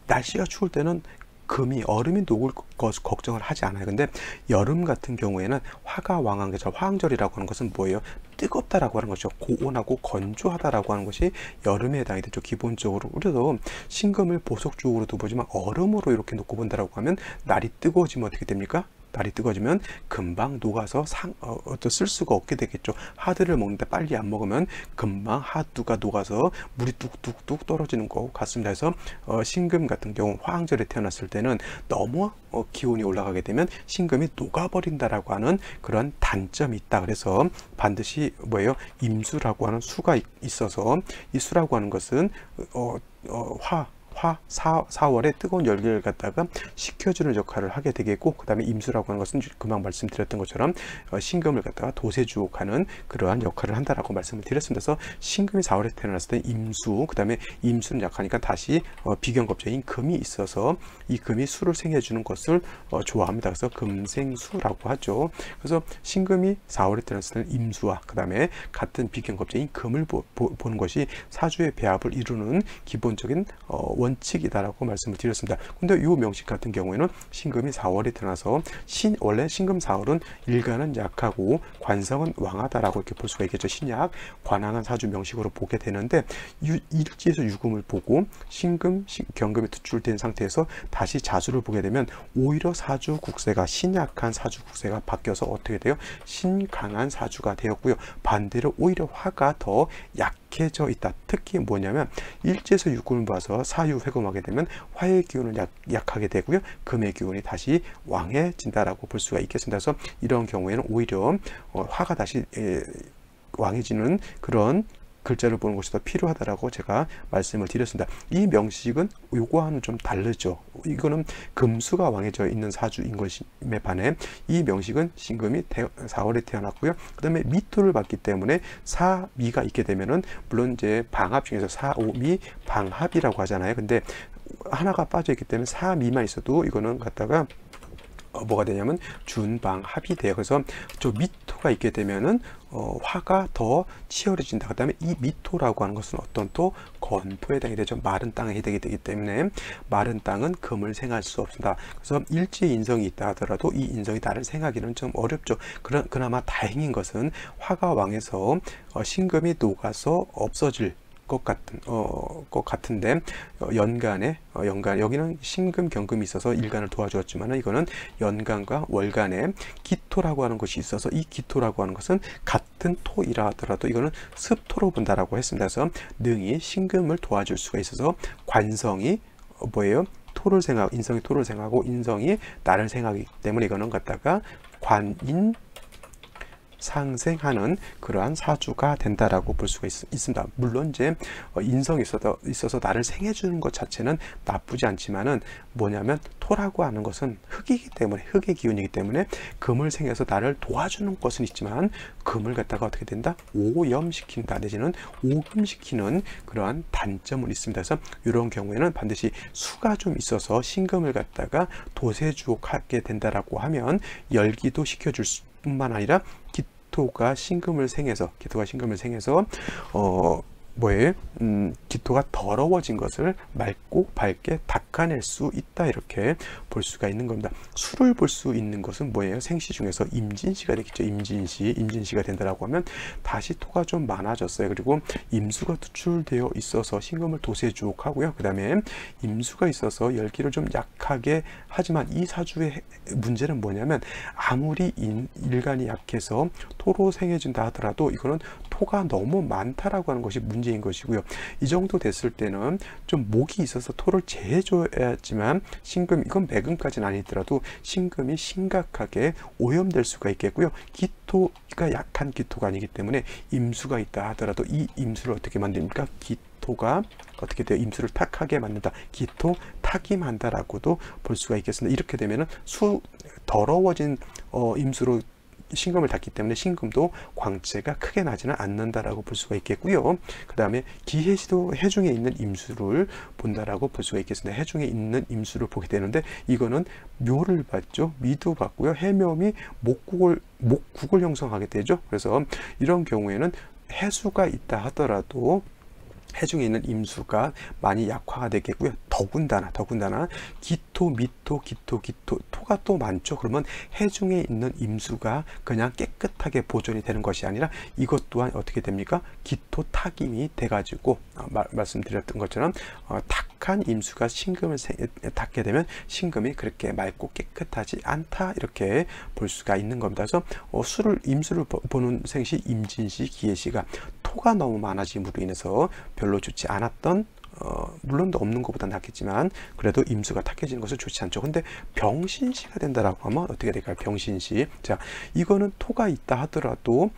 날씨가 추울 때는 금이 얼음이 녹을 것 걱정을 하지 않아요. 근데 여름 같은 경우에는 화가 왕한계절, 화왕절이라고 하는 것은 뭐예요? 뜨겁다라고 하는 것이죠. 고온하고 건조하다라고 하는 것이 여름에 해당이 되죠. 기본적으로. 그래서 신금을 보석적으로도 보지만 얼음으로 이렇게 놓고 본다라고 하면 날이 뜨거워지면 어떻게 됩니까? 날이 뜨거워지면 금방 녹아서 쓸 수가 없게 되겠죠. 하드를 먹는데 빨리 안 먹으면 금방 하두가 녹아서 물이 뚝뚝뚝 떨어지는 것 같습니다. 그래서 신금 같은 경우 화왕절에 태어났을 때는 너무 기온이 올라가게 되면 신금이 녹아버린다라고 하는 그런 단점이 있다. 그래서 반드시 뭐예요? 임수라고 하는 수가 있어서 이 수라고 하는 것은 4월에 뜨거운 열기를 갖다가 식혀주는 역할을 하게 되겠고, 그 다음에 임수라고 하는 것은 금방 말씀드렸던 것처럼 신금을 갖다가 도세주옥하는 그러한 역할을 한다라고 말씀을 드렸습니다. 그래서 신금이 4월에 태어났을 때 임수, 그 다음에 임수는 약하니까 다시 비견겁적인 금이 있어서 이 금이 수를 생해주는 것을 좋아합니다. 그래서 금생수라고 하죠. 그래서 신금이 4월에 태어났을 때는 임수와 그 다음에 같은 비견겁적인 금을 보는 것이 사주의 배합을 이루는 기본적인 원칙이다라고 말씀을 드렸습니다. 근데 이 명식 같은 경우에는 신금이 4월에 태어나서 원래 신금 4월은 일간은 약하고 관성은 왕하다라고 이렇게 볼 수가 있겠죠. 신약 관왕한 사주 명식으로 보게 되는데 일지에서 유금을 보고 신금, 경금이 투출된 상태에서 다시 자수를 보게 되면 오히려 사주 국세가 신약한 사주 국세가 바뀌어서 어떻게 돼요? 신강한 사주가 되었고요. 반대로 오히려 화가 더 약해져 있다. 특히 뭐냐면 일지에서 유금을 봐서 사유회금하게 되면 화의 기운은 약하게 되고요. 금의 기운이 다시 왕해진다라고 볼 수가 있겠습니다. 그래서 이런 경우에는 오히려 화가 다시 왕해지는 그런 글자를 보는 것이 더 필요하다라고 제가 말씀을 드렸습니다. 이 명식은 요거와는 좀 다르죠. 이거는 금수가 왕해져 있는 사주인 것임에 반해 이 명식은 신금이 4월에 태어났고요. 그 다음에 미토를 받기 때문에 사미가 있게 되면은 물론 이제 방합 중에서 사오미 방합이라고 하잖아요. 근데 하나가 빠져 있기 때문에 사미만 있어도 이거는 갖다가 뭐가 되냐면 준방합이 돼요. 그래서 저 미토가 있게 되면은 화가 더 치열해진다. 그 다음에 이 미토라고 하는 것은 어떤 또 건토에 해당이 되죠. 마른 땅에 해당이 되기 때문에 마른 땅은 금을 생할 수 없습니다. 그래서 일지의 인성이 있다 하더라도 이 인성이 나를 생하기는 좀 어렵죠. 그나마 다행인 것은 화가 왕에서 신금이 녹아서 없어질 것 같은데 연간 여기는 신금 경금이 있어서 일간을 도와주었지만 이거는 연간과 월간에 기토라고 하는 것이 있어서 이 기토라고 하는 것은 같은 토이라 하더라도 이거는 습토로 본다라고 했습니다. 그래서 능히 신금을 도와줄 수가 있어서 관성이 뭐예요? 인성이 토를 생하고 인성이 나를 생하기 때문에 이거는 갖다가 관인 상생하는 그러한 사주가 된다라고 볼 수가 있습니다. 물론 이제 인성이 있어서 나를 생해주는 것 자체는 나쁘지 않지만은 뭐냐면 토라고 하는 것은 흙이기 때문에 흙의 기운이기 때문에 금을 생해서 나를 도와주는 것은 있지만 금을 갖다가 어떻게 된다? 오염시킨다 내지는 오금시키는 그러한 단점은 있습니다. 그래서 이런 경우에는 반드시 수가 좀 있어서 신금을 갖다가 도세주옥하게 된다라고 하면 열기도 식혀줄 뿐만 아니라 기토가 신금을 생해서 기토가 더러워진 것을 맑고 밝게 닦아낼 수 있다 이렇게 볼 수가 있는 겁니다. 수를 볼 수 있는 것은 뭐예요? 생시 중에서 임진시가 되겠죠. 임진시가 된다라고 하면 다시 토가 좀 많아졌어요. 그리고 임수가 투출되어 있어서 신금을 도세주옥하고요. 그 다음에 임수가 있어서 열기를 좀 약하게 하지만 이 사주의 문제는 뭐냐면 아무리 일간이 약해서 토로 생해진다 하더라도 이거는 토가 너무 많다라고 하는 것이 문제인 것이고요. 이 정도 됐을 때는 좀 목이 있어서 토를 제해줘야지만 신금, 이건 매금까지는 아니더라도 신금이 심각하게 오염될 수가 있겠고요. 기토가 약한 기토가 아니기 때문에 임수가 있다 하더라도 이 임수를 어떻게 만듭니까? 기토가 어떻게 돼요? 임수를 탁하게 만든다. 기토 탁임한다라고도 볼 수가 있겠습니다. 이렇게 되면은 더러워진 임수로 신금을 닫기 때문에 신금도 광채가 크게 나지는 않는다라고 볼 수가 있겠고요. 그 다음에 기해시도 해중에 있는 임수를 본다라고 볼 수가 있겠습니다. 해중에 있는 임수를 보게 되는데 이거는 묘를 봤죠. 미도 봤고요. 해묘미 목국을 형성하게 되죠. 그래서 이런 경우에는 해수가 있다 하더라도 해중에 있는 임수가 많이 약화가 되겠고요. 더군다나 기토, 미토, 토가 또 많죠. 그러면 해중에 있는 임수가 그냥 깨끗하게 보존이 되는 것이 아니라 이것 또한 어떻게 됩니까? 기토 타김이 돼가지고 말씀드렸던 것처럼 탁한 임수가 신금을 닿게 되면 신금이 그렇게 맑고 깨끗하지 않다, 이렇게 볼 수가 있는 겁니다. 그래서 임수를 보는 생시 임진시, 기해시가 토가 너무 많아짐으로 인해서 별로 좋지 않았던, 물론 없는 것보다 낫겠지만 그래도 임수가 탁해지는 것은 좋지 않죠. 근데 병신시가 된다라고 하면 어떻게 될까요? 병신시. 자, 이거는 토가 있다 하더라도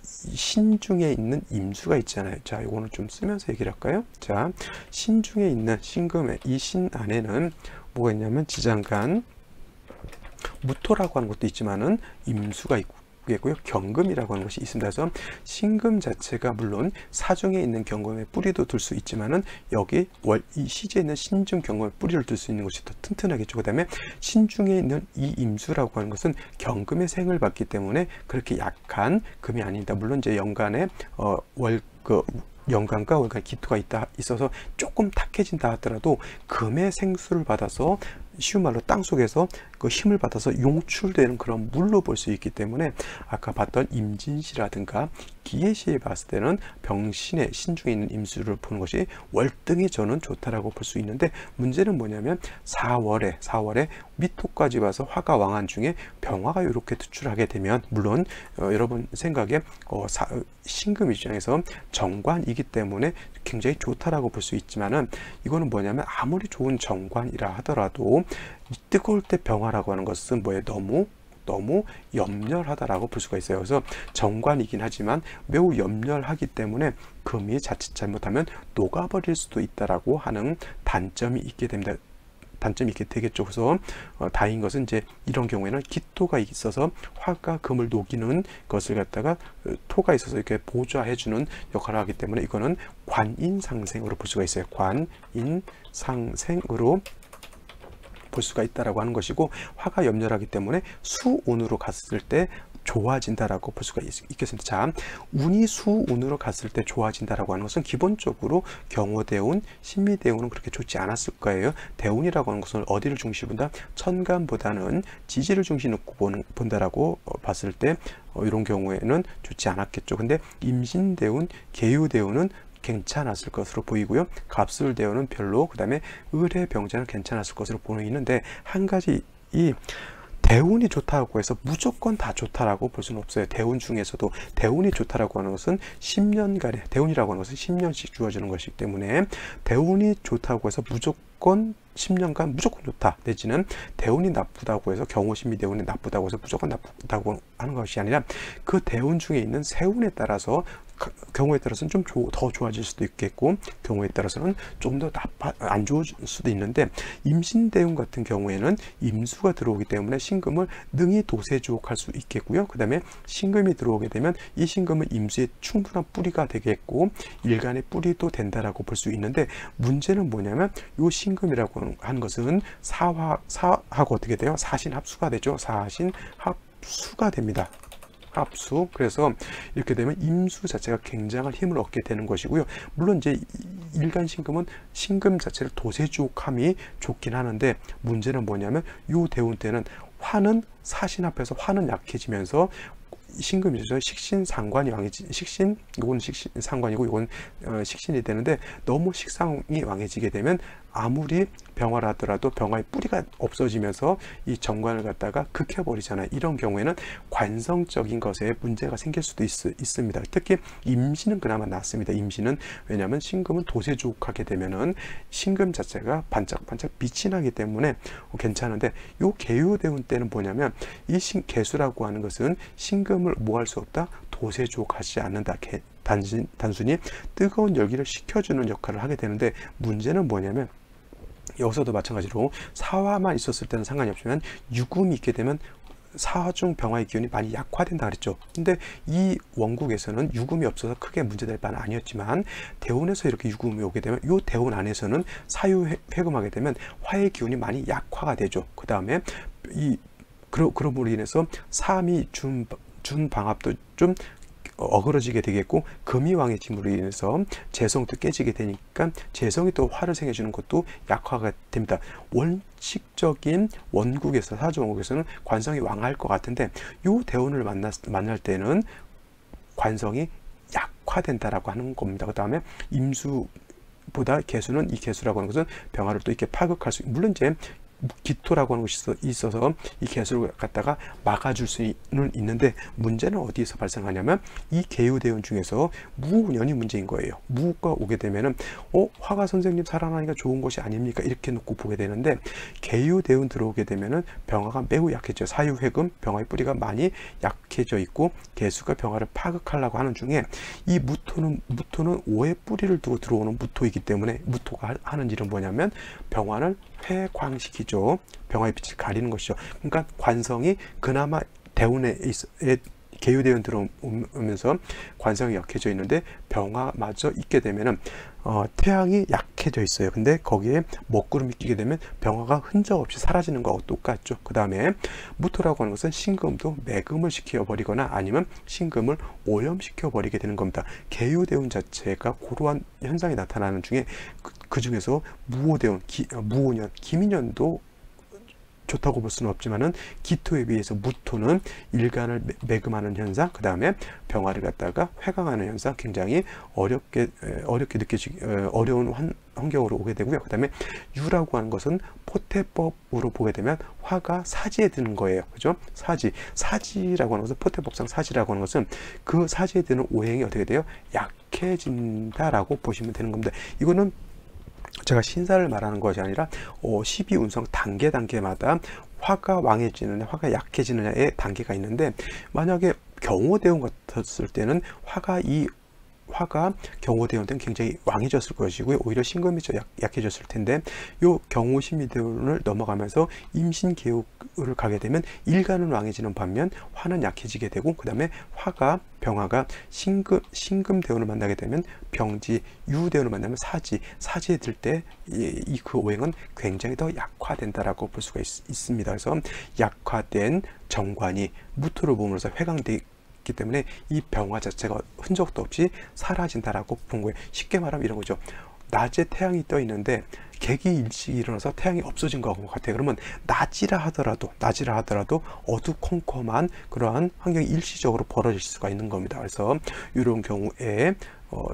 신중에 있는 임수가 있잖아요. 자, 이거는 좀 쓰면서 얘기를 할까요? 자, 신중에 있는 신금의 이 신 안에는 뭐가 있냐면 지장간, 무토라고 하는 것도 있지만은 임수가 있고 고요 경금이라고 하는 것이 있습니다. 그래서 신금 자체가 물론 사중에 있는 경금의 뿌리도 둘 수 있지만은 여기 이 시지에 있는 신중 경금의 뿌리를 둘 수 있는 것이 더 튼튼하겠죠. 그 다음에 신중에 있는 이 임수라고 하는 것은 경금의 생을 받기 때문에 그렇게 약한 금이 아닙니다. 물론 이제 연간에 연간과 월간 기토가 있어서 조금 탁해진다 하더라도 금의 생수를 받아서, 쉬운 말로 땅 속에서 그 힘을 받아서 용출되는 그런 물로 볼 수 있기 때문에 아까 봤던 임진시라든가 기해시에 봤을 때는 병신의 신중에 있는 임수를 보는 것이 월등히 저는 좋다라고 볼 수 있는데, 문제는 뭐냐면 4월에 미토까지 와서 화가 왕한 중에 병화가 이렇게 투출하게 되면, 물론 여러분 생각에 신금 입장에서 정관이기 때문에 굉장히 좋다라고 볼 수 있지만은, 이거는 뭐냐면 아무리 좋은 정관이라 하더라도 뜨거울 때 병화라고 하는 것은 뭐에 너무 염렬하다라고 볼 수가 있어요. 그래서 정관이긴 하지만 매우 염렬하기 때문에 금이 자칫 잘못하면 녹아버릴 수도 있다라고 하는 단점이 있게 됩니다. 단점이 있게 되겠죠. 그래서 다행인 것은 이제 이런 경우에는 기토가 있어서 화가 금을 녹이는 것을 갖다가 토가 있어서 이렇게 보좌해주는 역할을 하기 때문에 이거는 관인상생으로 볼 수가 있어요. 관인상생으로 볼 수가 있다라고 하는 것이고, 화가 염렬하기 때문에 수운으로 갔을 때 좋아진다라고 볼 수가 있겠습니다. 자, 운이 수운으로 갔을 때 좋아진다라고 하는 것은 기본적으로 경호대운, 신미대운은 그렇게 좋지 않았을 거예요. 대운이라고 하는 것은 어디를 중심으로 본다? 천간보다는 지지를 중심으로 본다라고 봤을 때 이런 경우에는 좋지 않았겠죠. 근데 임신대운, 계유대운은 괜찮았을 것으로 보이고요. 갑술대운은 별로, 그 다음에 을해병자는 괜찮았을 것으로 보이는데, 한 가지 이 대운이 좋다고 해서 무조건 다 좋다라고 볼 수는 없어요. 대운 중에서도 대운이 좋다라고 하는 것은 10년간의, 대운이라고 하는 것은 10년씩 주어지는 것이기 때문에 대운이 좋다고 해서 무조건 10년간 무조건 좋다, 내지는 대운이 나쁘다고 해서 경호신미 대운이 나쁘다고 해서 무조건 나쁘다고 하는 것이 아니라 그 대운 중에 있는 세운에 따라서 경우에 따라서는 좀 더 좋아질 수도 있겠고, 경우에 따라서는 좀 더 안 좋을 수도 있는데, 임신대운 같은 경우에는 임수가 들어오기 때문에 신금을 능히 도세주옥할 수 있겠고요. 그 다음에 신금이 들어오게 되면 이 신금은 임수의 충분한 뿌리가 되겠고 일간의 뿌리도 된다라고 볼 수 있는데, 문제는 뭐냐면 이 신금이라고 하는 것은 사하고 어떻게 돼요? 사신합수가 되죠. 사신합수가 됩니다. 합수. 그래서 이렇게 되면 임수 자체가 굉장한 힘을 얻게 되는 것이고요. 물론 이제 일간신금은 신금 자체를 도세주옥함이 좋긴 하는데, 문제는 뭐냐면 요 대운 때는 화는 사신 앞에서 화는 약해지면서 신금이죠. 식신상관이 이건 식신상관이고 이건 식신이 되는데, 너무 식상이 왕해지게 되면 아무리 병화라 하더라도 병화의 뿌리가 없어지면서 이 정관을 갖다가 극해버리잖아요. 이런 경우에는 관성적인 것에 문제가 생길 수도 있습니다. 특히 임신은 그나마 낫습니다. 임신은 왜냐하면 신금은 도세주옥하게 되면은 신금 자체가 반짝반짝 빛이 나기 때문에 괜찮은데, 요 계유대운 때는 뭐냐면 이 계수라고 하는 것은 신금을 뭐 할 수 없다? 도세주옥하지 않는다. 단순히 뜨거운 열기를 식혀주는 역할을 하게 되는데, 문제는 뭐냐면 여기서도 마찬가지로 사화만 있었을 때는 상관이 없지만 유금이 있게 되면 사화중 병화의 기운이 많이 약화된다 그랬죠. 근데 이 원국에서는 유금이 없어서 크게 문제될 바는 아니었지만, 대운에서 이렇게 유금이 오게 되면 이 대운 안에서는 사유회금하게 되면 화의 기운이 많이 약화가 되죠. 그 다음에 그럼으로 인해서 삼이 준 방합도 좀 어그러지게 되겠고, 금이 왕해짐으로 인해서 재성도 깨지게 되니까 재성이 또 화를 생겨주는 것도 약화가 됩니다. 원칙적인 원국에서, 사주 원국에서는 관성이 왕할 것 같은데 요 대운을 만날 때는 관성이 약화된다라고 하는 겁니다. 그 다음에 임수보다 개수는, 이 개수라고 하는 것은 병화를 또 이렇게 파극할 수, 물론 이제 기토라고 하는 것이 있어서 이 개수를 갖다가 막아줄 수는 있는데, 문제는 어디에서 발생하냐면 이 계유대운 중에서 무운연이 문제인 거예요. 무가 오게 되면은 화가 선생님 살아나니까 좋은 것이 아닙니까? 이렇게 놓고 보게 되는데, 계유대운 들어오게 되면은 병화가 매우 약해져. 사유회금, 병화의 뿌리가 많이 약해져 있고, 개수가 병화를 파극하려고 하는 중에 이 무토는 오의 뿌리를 두고 들어오는 무토이기 때문에, 무토가 하는 일은 뭐냐면 병화를 회광시키죠. 병화의 빛을 가리는 것이죠. 그러니까 관성이 그나마 대운에 계유대운 들어오면서 관성이 약해져 있는데 병화마저 있게 되면은 태양이 약해져 있어요. 근데 거기에 먹구름이 끼게 되면 병화가 흔적 없이 사라지는 거하고 똑같죠. 그 다음에 무토라고 하는 것은 신금도 매금을 시켜버리거나 아니면 신금을 오염시켜 버리게 되는 겁니다. 계유대운 자체가 고러한 현상이 나타나는 중에 그 중에서 무오대운, 무오년, 기민년도 좋다고 볼 수는 없지만은 기토에 비해서 무토는 일간을 매금하는 현상, 그 다음에 병화를 갖다가 회강하는 현상, 굉장히 어렵게 느껴지기 어려운 환경으로 오게 되고요. 그 다음에 유라고 하는 것은 포태법으로 보게 되면 화가 사지에 드는 거예요. 그죠? 사지라고 하는 것은, 포태법상 사지라고 하는 것은 그 사지에 드는 오행이 어떻게 돼요? 약해진다라고 보시면 되는 겁니다. 이거는 제가 신사를 말하는 것이 아니라 12운성 단계마다 화가 왕해지느냐 화가 약해지느냐의 단계가 있는데, 만약에 경호대운 같았을 때는 화가 경호대운 때는 굉장히 왕해졌을 것이고요. 오히려 신금이 약해졌을 텐데, 요 경호신미대운을 넘어가면서 임신개우를 가게 되면 일간은 왕해지는 반면 화는 약해지게 되고, 그 다음에 병화가 신금대운을 만나게 되면 병지, 유대운을 만나면 사지에 들 때 그 오행은 굉장히 더 약화된다라고 볼 수가 있습니다. 그래서 약화된 정관이 무토를 보면서 회강되기 때문에 이 병화 자체가 흔적도 없이 사라진다라고 본 거예요. 쉽게 말하면 이런 거죠. 낮에 태양이 떠 있는데 개기일식이 일어나서 태양이 없어진 것 같아요. 그러면 낮이라 하더라도 어두컴컴한 그러한 환경이 일시적으로 벌어질 수가 있는 겁니다. 그래서 이런 경우에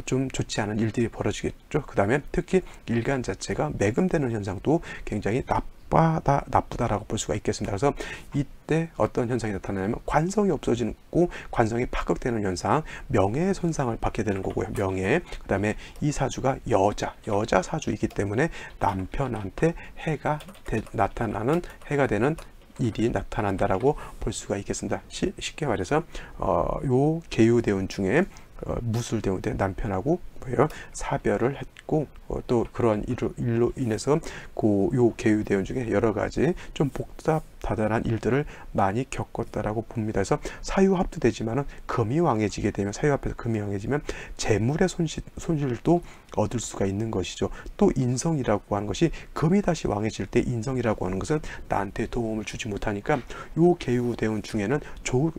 좀 좋지 않은 일들이 벌어지겠죠. 그 다음에 특히 일간 자체가 매금되는 현상도 굉장히 나쁘다라고 볼 수가 있겠습니다. 그래서 이때 어떤 현상이 나타나냐면 관성이 없어지고 관성이 파극되는 현상, 명예의 손상을 받게 되는 거고요. 명예. 그 다음에 이 사주가 여자 사주이기 때문에 남편한테 해가 되는 일이 나타난다라고 볼 수가 있겠습니다. 쉽게 말해서 요 계유대운 중에 무술대운 때 남편하고 사별을 했고, 또 그런 일로 인해서 요 계유대운 중에 여러 가지 좀 복잡다단한 일들을 많이 겪었다라고 봅니다. 그래서 사유합도 되지만은 금이 왕해지게 되면, 사유합에서 금이 왕해지면 재물의 손실도 얻을 수가 있는 것이죠. 또 인성이라고 하는 것이, 금이 다시 왕해질 때 인성이라고 하는 것은 나한테 도움을 주지 못하니까 요 계유대운 중에는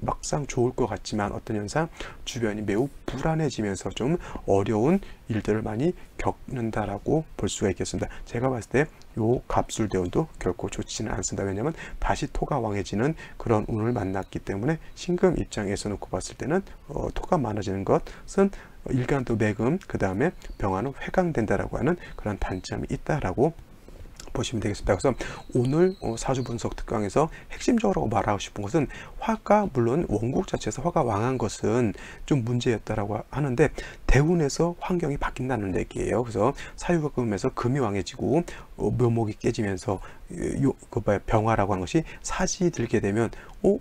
막상 좋을 것 같지만 어떤 현상, 주변이 매우 불안해지면서 좀 어려운 일들을 많이 겪는다라고 볼 수가 있겠습니다. 제가 봤을 때 요 갑술대운도 결코 좋지는 않습니다. 왜냐하면 다시 토가 왕해지는 그런 운을 만났기 때문에 신금 입장에서 놓고 봤을 때는 토가 많아지는 것은 일간도 매금, 그 다음에 병화는 회강된다라고 하는 그런 단점이 있다라고 보시면 되겠습니다. 그래서 오늘 사주 분석 특강에서 핵심적으로 말하고 싶은 것은, 화가 물론 원국 자체에서 화가 왕한 것은 좀 문제였다라고 하는데 대운에서 환경이 바뀐다는 얘기예요. 그래서 사유금에서 금이 왕해지고 묘목이 깨지면서 병화라고 하는 것이 사지 들게 되면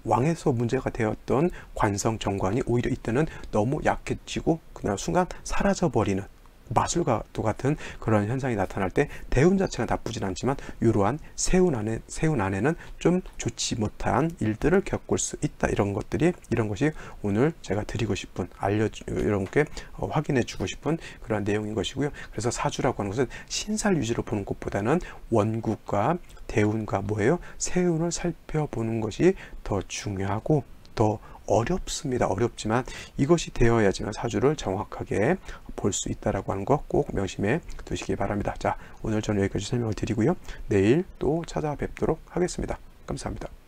왕에서 문제가 되었던 관성 정관이 오히려 이때는 너무 약해지고 그냥 순간 사라져 버리는 마술과도 같은 그런 현상이 나타날 때 대운 자체가 나쁘진 않지만 이러한 세운 안에는 좀 좋지 못한 일들을 겪을 수 있다. 이런 것이 오늘 제가 드리고 싶은, 여러분께 확인해 주고 싶은 그런 내용인 것이고요. 그래서 사주라고 하는 것은 신살 유지로 보는 것보다는 원국과 대운과 세운을 살펴보는 것이 더 중요하고 더 어렵습니다. 어렵지만 이것이 되어야지만 사주를 정확하게 볼 수 있다라고 하는 거 꼭 명심해 두시기 바랍니다. 자, 오늘 저는 여기까지 설명을 드리고요. 내일 또 찾아뵙도록 하겠습니다. 감사합니다.